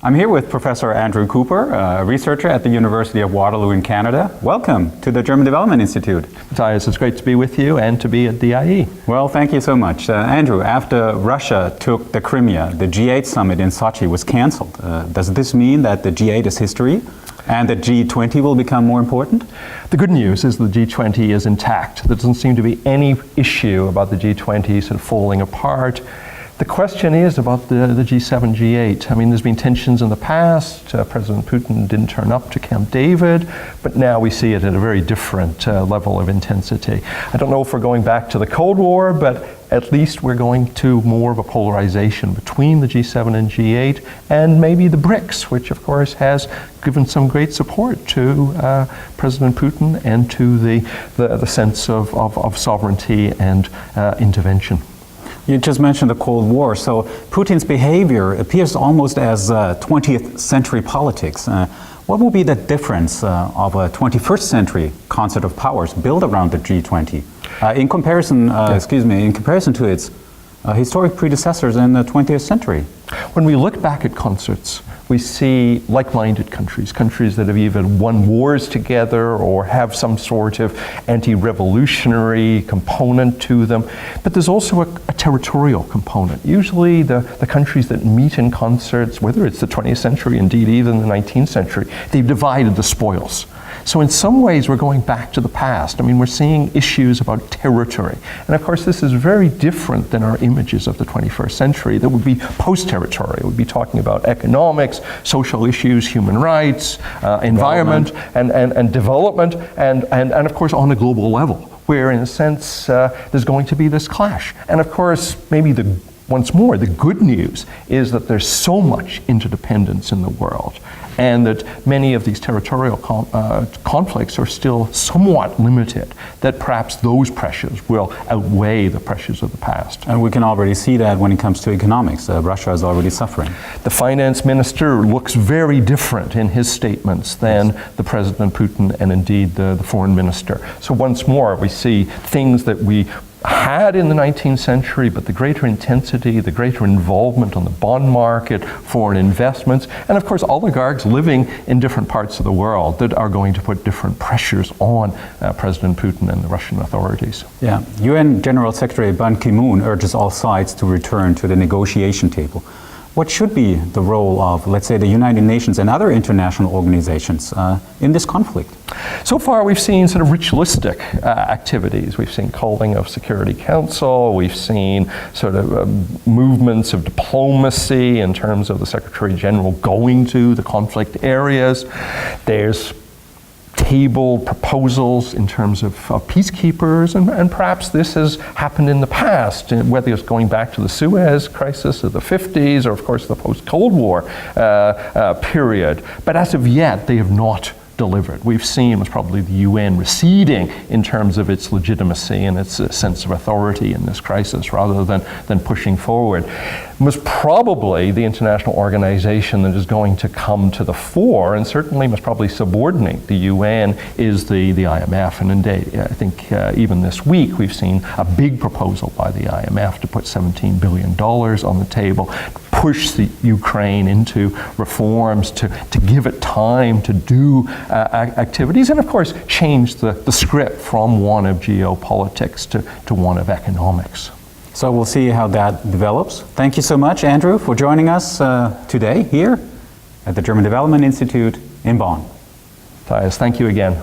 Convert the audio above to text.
I'm here with Professor Andrew Cooper, a researcher at the University of Waterloo in Canada. Welcome to the German Development Institute. Matthias, it's great to be with you and to be at DIE. Well, thank you so much. Andrew, after Russia took the Crimea, the G8 summit in Sotchi was cancelled. Does this mean that the G8 is history and the G20 will become more important? The good news is the G20 is intact. There doesn't seem to be any issue about the G20 sort of falling apart. The question is about the G7, G8. I mean, there's been tensions in the past. President Putin didn't turn up to Camp David, but now we see it at a very different level of intensity. I don't know if we're going back to the Cold War, but at least we're going to more of a polarization between the G7 and G8 and maybe the BRICS, which of course has given some great support to President Putin and to the sense of sovereignty and intervention. You just mentioned the Cold War, so Putin's behavior appears almost as 20th century politics. What will be the difference of a 21st century concert of powers built around the G20 in comparison to its historic predecessors in the 20th century? When we look back at concerts, we see like-minded countries, countries that have either won wars together or have some sort of anti-revolutionary component to them. But there's also a territorial component. Usually the countries that meet in concerts, whether it's the 20th century, indeed even the 19th century, they've divided the spoils. So in some ways we're going back to the past. I mean, we're seeing issues about territory. And of course this is very different than our images of the 21st century that would be post-territorial. We'd be talking about economics, social issues, human rights, environment and development, and of course on a global level, where in a sense there's going to be this clash. And of course maybe once more, the good news is that there's so much interdependence in the world, and that many of these territorial conflicts are still somewhat limited, that perhaps those pressures will outweigh the pressures of the past. And we can already see that when it comes to economics. Russia is already suffering. The finance minister looks very different in his statements than the President Putin and indeed the foreign minister. So once more, we see things that we had in the 19th century, but the greater intensity, the greater involvement on the bond market, foreign investments, and of course oligarchs living in different parts of the world that are going to put different pressures on President Putin and the Russian authorities. Yeah, UN General Secretary Ban Ki-moon urges all sides to return to the negotiation table. What should be the role of, let's say, the United Nations and other international organizations in this conflict? So far we've seen sort of ritualistic activities. We've seen calling of Security Council, we've seen sort of movements of diplomacy in terms of the Secretary General going to the conflict areas. There's table proposals in terms of peacekeepers, and perhaps this has happened in the past, whether it's going back to the Suez crisis of the 50s or of course the post-Cold War period. But as of yet they have not delivered. We've seen was probably the UN receding in terms of its legitimacy and its sense of authority in this crisis rather than pushing forward. Most probably the international organization that is going to come to the fore and certainly must probably subordinate the UN is the IMF. And indeed, I think even this week we've seen a big proposal by the IMF to put $17 billion on the table, push the Ukraine into reforms, to give it time to do activities, and of course change the script from one of geopolitics to one of economics. So we'll see how that develops. Thank you so much, Andrew, for joining us today here at the German Development Institute in Bonn. Matthias, thank you again.